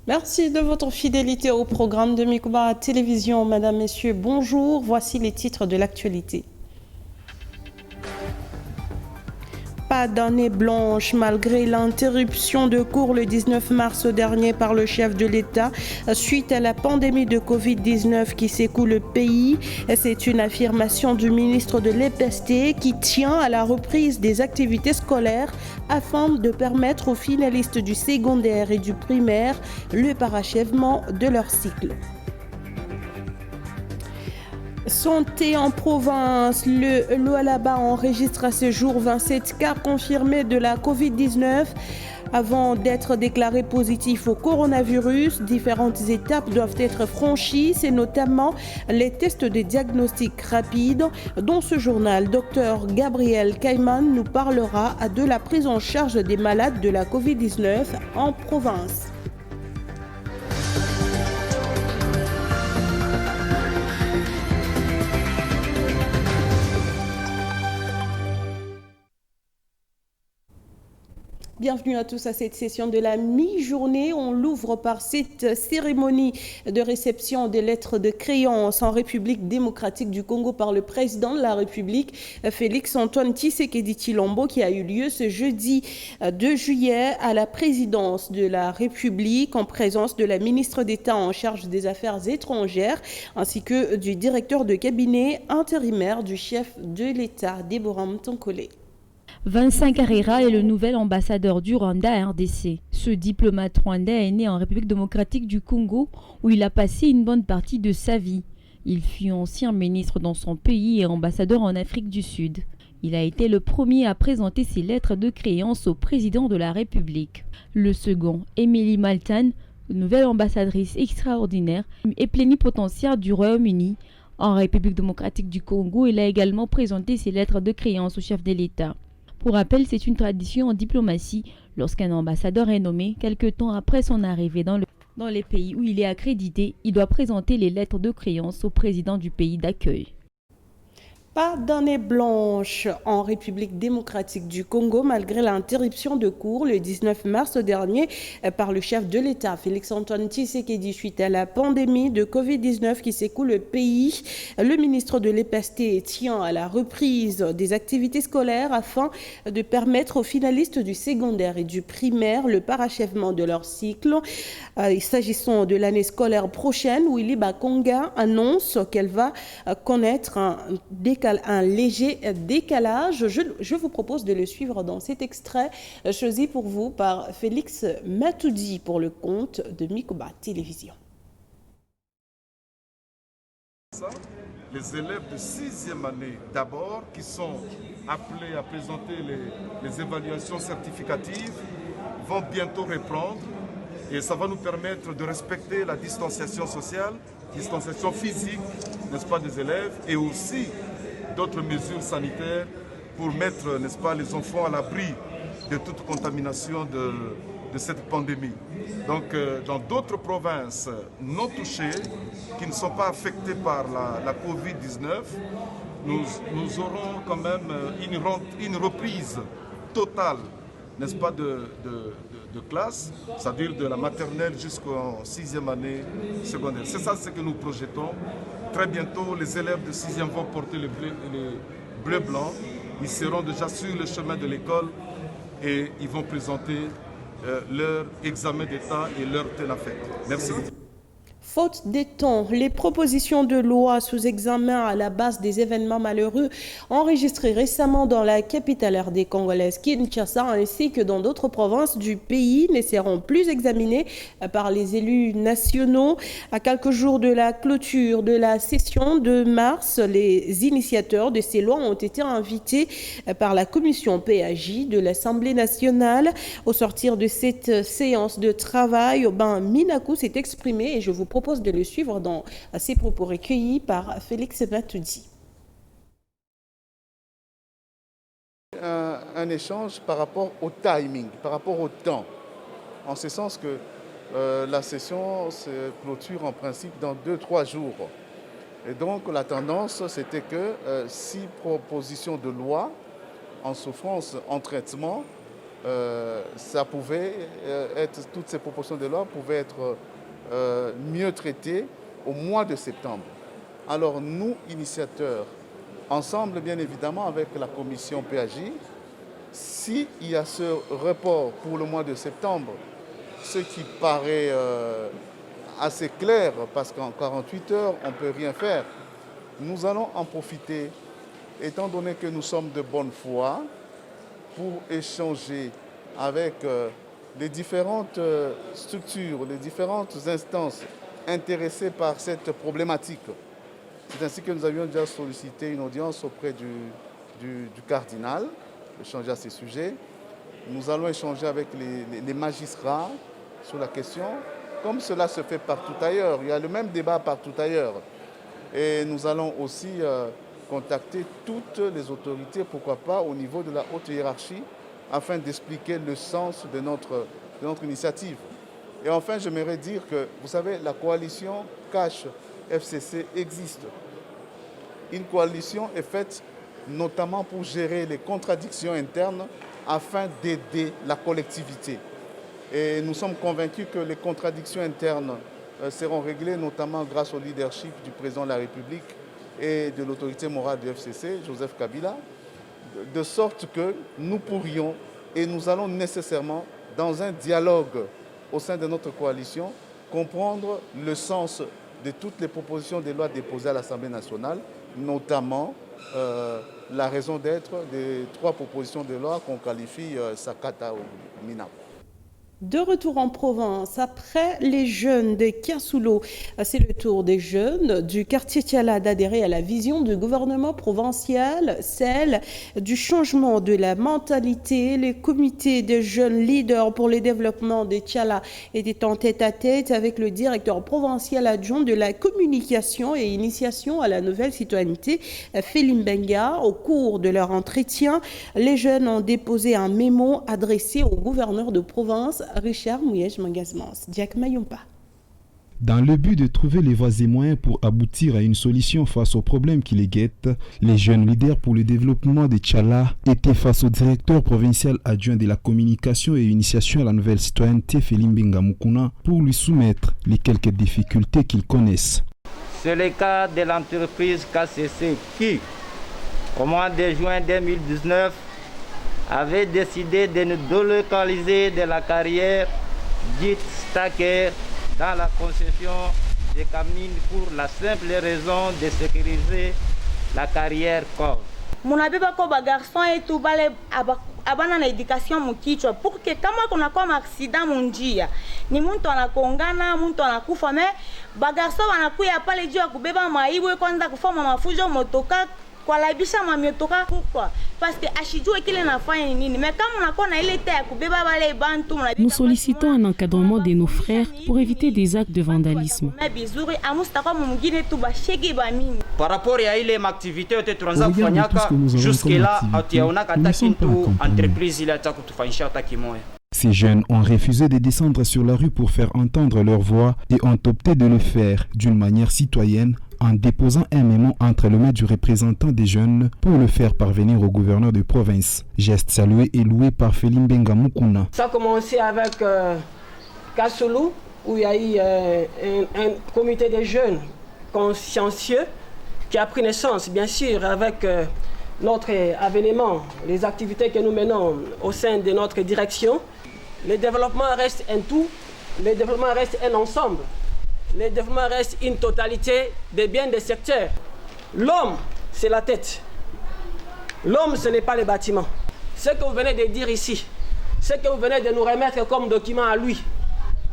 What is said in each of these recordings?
Merci de votre fidélité au programme de Mikuba Télévision. Madame, Messieurs, bonjour. Voici les titres de l'actualité. Pas d'année blanche malgré l'interruption de cours le 19 mars dernier par le chef de l'État suite à la pandémie de Covid-19 qui secoue le pays. C'est une affirmation du ministre de l'EPST qui tient à la reprise des activités scolaires afin de permettre aux finalistes du secondaire et du primaire le parachèvement de leur cycle. Santé en province, le Lualaba enregistre à ce jour 27 cas confirmés de la Covid-19. Avant d'être déclaré positif au coronavirus, différentes étapes doivent être franchies. C'est notamment les tests de diagnostic rapide. Dans ce journal, Dr Gabriel Kaiman nous parlera de la prise en charge des malades de la Covid-19 en province. Bienvenue à tous à cette session de la mi-journée. On l'ouvre par cette cérémonie de réception des lettres de créance en République démocratique du Congo par le président de la République, Félix-Antoine Tshisekedi Tshilombo, qui a eu lieu ce jeudi 2 juillet à la présidence de la République en présence de la ministre d'État en charge des Affaires étrangères ainsi que du directeur de cabinet intérimaire du chef de l'État, Deborah Mtonkole. Vincent Carrera est le nouvel ambassadeur du Rwanda à RDC. Ce diplomate rwandais est né en République démocratique du Congo où il a passé une bonne partie de sa vie. Il fut ancien ministre dans son pays et ambassadeur en Afrique du Sud. Il a été le premier à présenter ses lettres de créance au président de la République. Le second, Émilie Maltan, nouvelle ambassadrice extraordinaire et plénipotentiaire du Royaume-Uni en République démocratique du Congo, il a également présenté ses lettres de créance au chef de l'État. Pour rappel, c'est une tradition en diplomatie lorsqu'un ambassadeur est nommé, quelque temps après son arrivée dans les pays où il est accrédité, il doit présenter les lettres de créance au président du pays d'accueil. Pas d'année blanche en République démocratique du Congo malgré l'interruption de cours le 19 mars dernier par le chef de l'État, Félix-Antoine Tshisekedi, suite à la pandémie de Covid-19 qui secoue le pays. Le ministre de l'EPST tient à la reprise des activités scolaires afin de permettre aux finalistes du secondaire et du primaire le parachèvement de leur cycle. S'agissant de l'année scolaire prochaine, Willy Bakonga annonce qu'elle va connaître un léger décalage. Je vous propose de le suivre dans cet extrait choisi pour vous par Félix Matoudi pour le compte de Mikuba Télévision. Les élèves de 6e année d'abord qui sont appelés à présenter les évaluations certificatives vont bientôt reprendre et ça va nous permettre de respecter la distanciation sociale, distanciation physique, n'est-ce pas, des élèves et aussi d'autres mesures sanitaires pour mettre, n'est-ce pas, les enfants à l'abri de toute contamination de cette pandémie. Donc, dans d'autres provinces non touchées, qui ne sont pas affectées par la Covid-19, nous aurons quand même une reprise totale, n'est-ce pas, de classe, c'est-à-dire de la maternelle jusqu'en 6e année secondaire. C'est ça ce que nous projetons. Très bientôt, les élèves de 6e vont porter le bleu-blanc. Ils seront déjà sur le chemin de l'école et ils vont présenter leur examen d'état et leur TENAFET. Merci beaucoup. Faute des temps, les propositions de loi sous examen à la base des événements malheureux enregistrés récemment dans la capitale RD congolaise Kinshasa ainsi que dans d'autres provinces du pays ne seront plus examinées par les élus nationaux. À quelques jours de la clôture de la session de mars, les initiateurs de ces lois ont été invités par la commission PAJ de l'Assemblée nationale. Au sortir de cette séance de travail, Minakou s'est exprimé et je vous propose de le suivre dans ses propos recueillis par Félix Matoudi. Un échange par rapport au timing, par rapport au temps, en ce sens que la session se clôture en principe dans 2-3 jours. Et donc la tendance, c'était que 6 propositions de loi en souffrance, en traitement, ça pouvait être, toutes ces propositions de loi pouvaient être mieux traitées au mois de septembre. Alors nous, initiateurs, ensemble bien évidemment avec la commission PAJ, s'il y a ce report pour le mois de septembre, ce qui paraît assez clair, parce qu'en 48 heures, on ne peut rien faire, nous allons en profiter, étant donné que nous sommes de bonne foi, pour échanger avec les différentes structures, les différentes instances intéressées par cette problématique. C'est ainsi que nous avions déjà sollicité une audience auprès du cardinal, échanger à ces sujets. Nous allons échanger avec les magistrats sur la question, comme cela se fait partout ailleurs. Il y a le même débat partout ailleurs. Et nous allons aussi contacter toutes les autorités, pourquoi pas au niveau de la haute hiérarchie, afin d'expliquer le sens de notre initiative. Et enfin, j'aimerais dire que, vous savez, la coalition Cash FCC existe. Une coalition est faite notamment pour gérer les contradictions internes afin d'aider la collectivité. Et nous sommes convaincus que les contradictions internes seront réglées notamment grâce au leadership du président de la République et de l'autorité morale du FCC, Joseph Kabila, de sorte que nous pourrions et nous allons nécessairement, dans un dialogue au sein de notre coalition, comprendre le sens de toutes les propositions de loi déposées à l'Assemblée nationale, notamment la raison d'être des 3 propositions de loi qu'on qualifie Sakata ou Mina. De retour en Provence, après les jeunes de Kiasoulo, c'est le tour des jeunes du quartier Tiala d'adhérer à la vision du gouvernement provincial, celle du changement de la mentalité. Les comités des jeunes leaders pour le développement de Tiala étaient en tête-à-tête avec le directeur provincial adjoint de la communication et initiation à la nouvelle citoyenneté, Félim Benga. Au cours de leur entretien, les jeunes ont déposé un mémo adressé au gouverneur de province, Richard Mouyej-Mangasmans. Jack Mayumpa. Dans le but de trouver les voies et moyens pour aboutir à une solution face aux problèmes qui les guettent, les jeunes leaders pour le développement de Tiala étaient face au directeur provincial adjoint de la communication et initiation à la nouvelle citoyenneté, Félim Benga Mukuna, pour lui soumettre les quelques difficultés qu'ils connaissent. C'est le cas de l'entreprise KCC qui, au mois de juin 2019, avait décidé de nous délocaliser de la carrière dite Stacker dans la concession des Kamines pour la simple raison de sécuriser la carrière corps. Munabeba ko ba garçon et tout bale abana na éducation mukichwa pour que kama kuna kwa accident munjia ni muntu anakongana muntu anakufa me ba garçon wanakuya pale juu ya kubeba maibu kwanza kufanya mafujo motoka kwa laibisha mamiotoka pourquoi parce que ashijue kile nafanya nini mais kama unakuwa na ile tête ya kubeba bale bantu. Nous sollicitons un encadrement de nos frères pour éviter des actes de vandalisme. Par rapport à ile activité yote tunaanza kufanyaka jusque-là hatuyaonaka hata kitu entreprise ile hata kutufanyisha hata kimoya. Ces jeunes ont refusé de descendre sur la rue pour faire entendre leur voix et ont opté de le faire d'une manière citoyenne en déposant un mémo entre les mains du représentant des jeunes pour le faire parvenir au gouverneur de province. Geste salué et loué par Félim Benga Mukuna. Ça a commencé avec Kasulu, où il y a eu un comité des jeunes consciencieux qui a pris naissance, bien sûr, avec notre avènement, les activités que nous menons au sein de notre direction. Le développement reste un tout, le développement reste un ensemble. Le développement reste une totalité des biens des secteurs. L'homme, c'est la tête. L'homme, ce n'est pas les bâtiments. Ce que vous venez de dire ici, ce que vous venez de nous remettre comme document à lui,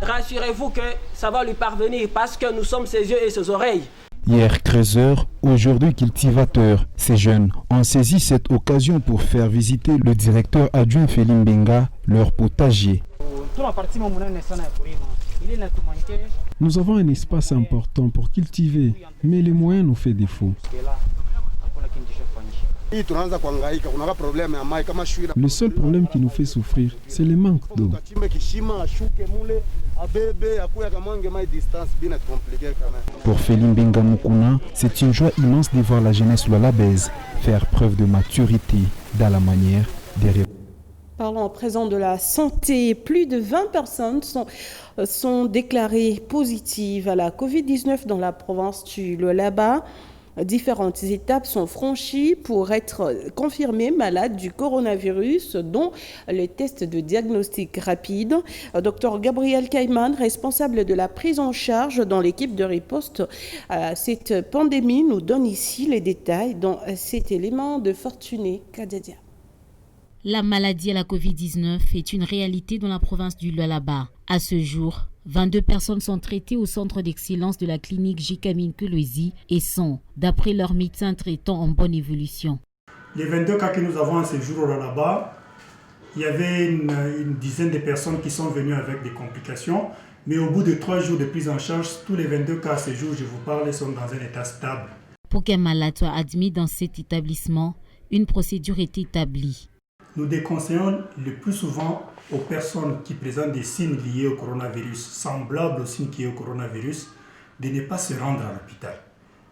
rassurez-vous que ça va lui parvenir parce que nous sommes ses yeux et ses oreilles. Hier creuseurs, aujourd'hui cultivateurs, ces jeunes ont saisi cette occasion pour faire visiter le directeur adjoint Félim Benga leur potager. Nous avons un espace important pour cultiver, mais les moyens nous font défaut. Le seul problème qui nous fait souffrir, c'est le manque d'eau. Pour Félim Benga Mukuna, c'est une joie immense de voir la jeunesse Lualabèze faire preuve de maturité dans la manière de répondre. Parlons à présent de la santé. Plus de 20 personnes sont déclarées positives à la Covid-19 dans la province du Lualaba. Différentes étapes sont franchies pour être confirmés malades du coronavirus, dont les tests de diagnostic rapide. Dr Gabriel Caïman, responsable de la prise en charge dans l'équipe de riposte à cette pandémie, nous donne ici les détails dans cet élément de Fortuné Kadadia. La maladie à la Covid-19 est une réalité dans la province du Lualaba. À ce jour, 22 personnes sont traitées au centre d'excellence de la clinique Jikamine Kolwezi et sont, d'après leurs médecins traitants, en bonne évolution. Les 22 cas que nous avons à ce jour au Lualaba, il y avait une dizaine de personnes qui sont venues avec des complications, mais au bout de 3 jours de prise en charge, tous les 22 cas à ce jour, je vous parle, sont dans un état stable. Pour qu'un malade soit admis dans cet établissement, une procédure est établie. Nous déconseillons le plus souvent aux personnes qui présentent des signes liés au coronavirus, semblables aux signes liés au coronavirus, de ne pas se rendre à l'hôpital,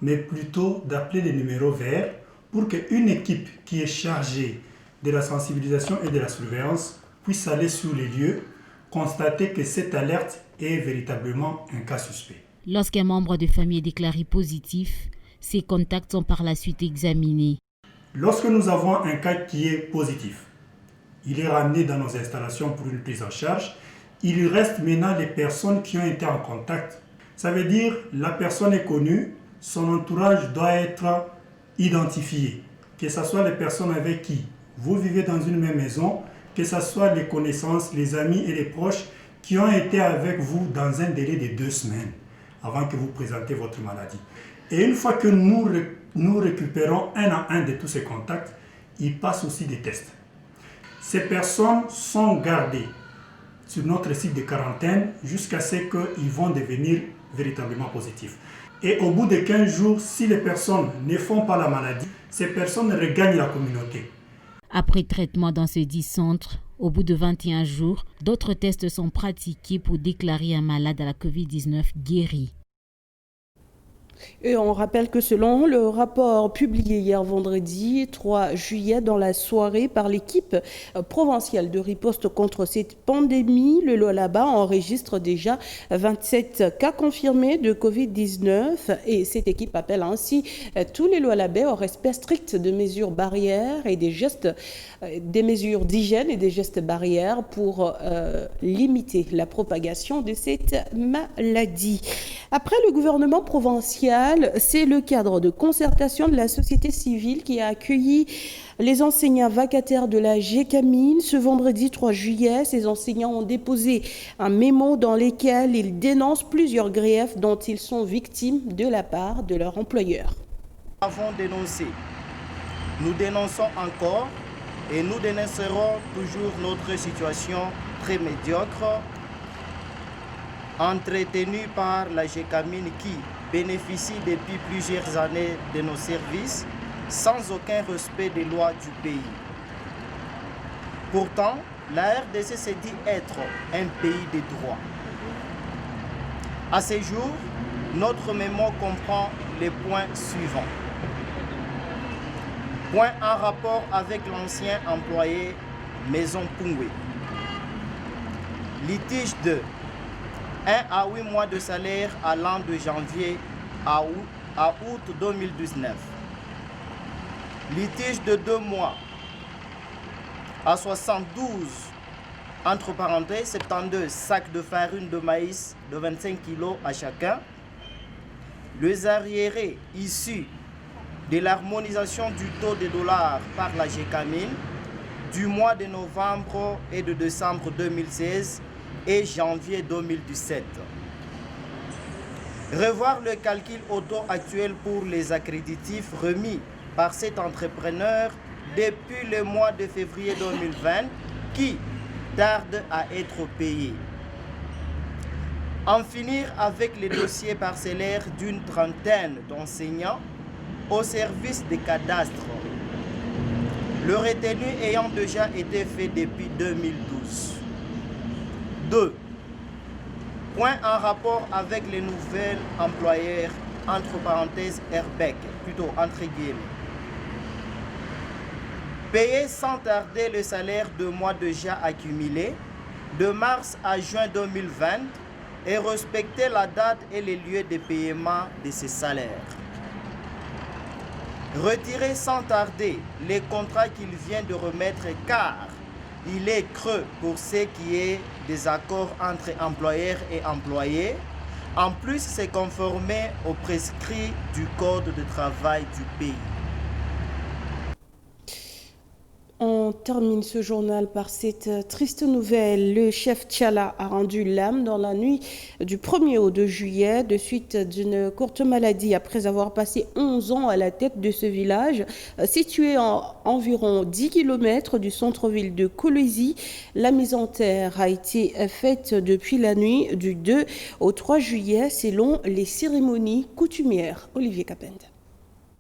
mais plutôt d'appeler les numéros verts pour qu'une équipe qui est chargée de la sensibilisation et de la surveillance puisse aller sur les lieux, constater que cette alerte est véritablement un cas suspect. Lorsqu'un membre de famille est déclaré positif, ses contacts sont par la suite examinés. Lorsque nous avons un cas qui est positif, il est ramené dans nos installations pour une prise en charge. Il reste maintenant les personnes qui ont été en contact. Ça veut dire que la personne est connue, son entourage doit être identifié. Que ce soit les personnes avec qui vous vivez dans une même maison, que ce soit les connaissances, les amis et les proches qui ont été avec vous dans un délai de 2 semaines avant que vous présentez votre maladie. Et une fois que nous récupérons un à un de tous ces contacts, ils passent aussi des tests. Ces personnes sont gardées sur notre site de quarantaine jusqu'à ce qu'ils vont devenir véritablement positifs. Et au bout de 15 jours, si les personnes ne font pas la maladie, ces personnes regagnent la communauté. Après traitement dans ce 10 centres, au bout de 21 jours, d'autres tests sont pratiqués pour déclarer un malade à la Covid-19 guéri. Et on rappelle que selon le rapport publié hier vendredi 3 juillet dans la soirée par l'équipe provinciale de riposte contre cette pandémie, le Lualaba enregistre déjà 27 cas confirmés de Covid-19 et cette équipe appelle ainsi tous les Lualabais au respect strict de mesures barrières et des mesures d'hygiène et des gestes barrières pour limiter la propagation de cette maladie. Après le gouvernement provincial, c'est le cadre de concertation de la société civile qui a accueilli les enseignants vacataires de la Jikamine. Ce vendredi 3 juillet, ces enseignants ont déposé un mémo dans lequel ils dénoncent plusieurs griefs dont ils sont victimes de la part de leur employeur. Nous avons dénoncé, nous dénonçons encore et nous dénoncerons toujours notre situation très médiocre entretenue par la Jikamine qui bénéficie depuis plusieurs années de nos services sans aucun respect des lois du pays. Pourtant, la RDC se dit être un pays de droit. À ce jour, notre mémo comprend les points suivants. Point en rapport avec l'ancien employé Maison Pungwe. Litige de 1 à 8 mois de salaire allant de janvier à août 2019. Litige de 2 mois à 72, entre parenthèses, 72 sacs de farine de maïs de 25 kg à chacun. Les arriérés issus de l'harmonisation du taux de dollars par la Jikamine du mois de novembre et de décembre 2016 et janvier 2017. Revoir le calcul au taux actuel pour les accréditifs remis par cet entrepreneur depuis le mois de février 2020 qui tarde à être payé. En finir avec les dossiers parcellaires d'une trentaine d'enseignants au service des cadastres, le retenu ayant déjà été fait depuis 2012. 2. Point en rapport avec les nouvelles employeurs, entre parenthèses, Airbec, plutôt entre guillemets. Payer sans tarder le salaire de mois déjà accumulé, de mars à juin 2020, et respecter la date et les lieux de paiement de ces salaires. Retirer sans tarder les contrats qu'il vient de remettre car il est creux pour ce qui est des accords entre employeurs et employés. En plus, c'est conformer aux prescrits du Code de travail du pays. On termine ce journal par cette triste nouvelle. Le chef Tchala a rendu l'âme dans la nuit du 1er au 2 juillet de suite d'une courte maladie après avoir passé 11 ans à la tête de ce village situé à environ 10 km du centre-ville de Kolwezi. La mise en terre a été faite depuis la nuit du 2 au 3 juillet selon les cérémonies coutumières. Olivier Kapende.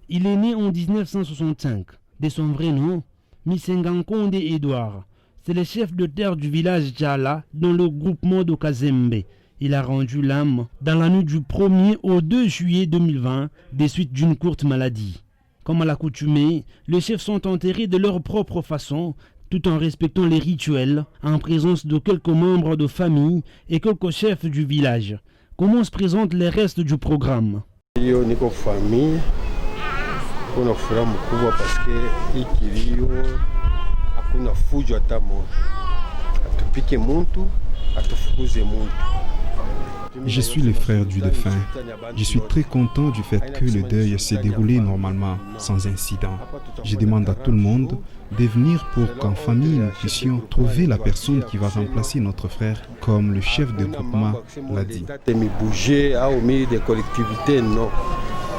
Il est né en 1965. De son vrai nom, Misengankonde Edouard. C'est le chef de terre du village Tchala dans le groupement de Kazembe. Il a rendu l'âme dans la nuit du 1er au 2 juillet 2020 des suites d'une courte maladie. Comme à l'accoutumée, les chefs sont enterrés de leur propre façon tout en respectant les rituels en présence de quelques membres de famille et quelques chefs du village. Comment se présentent les restes du programme? Kuna furaha mkubwa paske hii kilio hakuna fujo hata moja, atupike muntu atufukuze muntu. Je suis le frère du défunt. Je suis très content du fait que le deuil s'est déroulé normalement, sans incident. Je demande à tout le monde de venir pour qu'en famille nous puissions trouver la personne qui va remplacer notre frère, comme le chef de groupement l'a dit. Bouger au milieu des collectivités, non.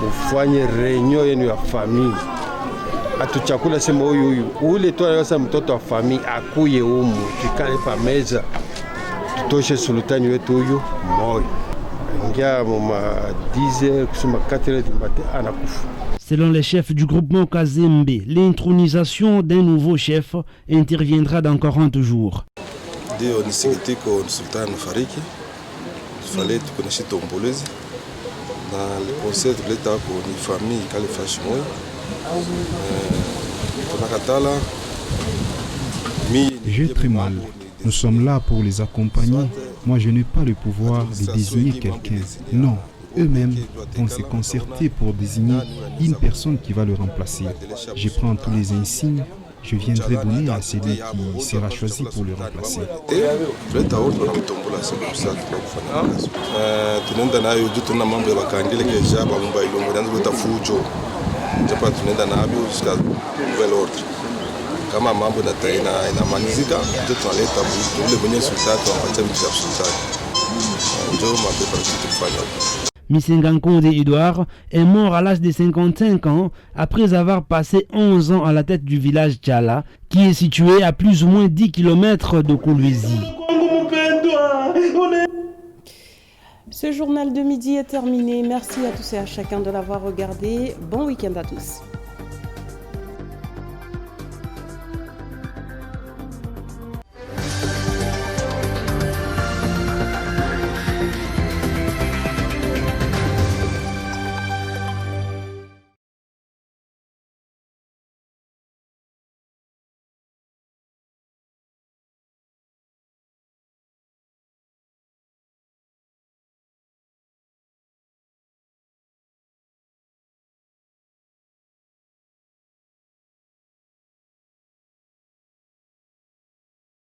Ufanye reunion yenu ya famille. Atuchakula sema huyu ule tu anaweza mtoto wa famille akuye humu tukale pa meza tutoshe sultani wetu huyu moyo. Ingia mama 10h kusema 4h du matin anakufa. Selon les chefs du groupement Kazembe, l'intronisation d'un nouveau chef interviendra dans 40 jours. Ndio nisikitiko sultani fariki. Fallait tukoneshe tombolezi. Dans le conseil de l'État pour une famille qui a les fâchements, j'ai très mal. Nous sommes là pour les accompagner. Moi, je n'ai pas le pouvoir de désigner quelqu'un. Non, eux-mêmes vont se concerter pour désigner une personne qui va le remplacer. Je prends tous les insignes. Je viendrai donner à celui qui sera choisi pour le remplacer. Misengankonde Edouard est mort à l'âge de 55 ans après avoir passé 11 ans à la tête du village Tchala, qui est situé à plus ou moins 10 km de Kolwezi. Ce journal de midi est terminé. Merci à tous et à chacun de l'avoir regardé. Bon week-end à tous.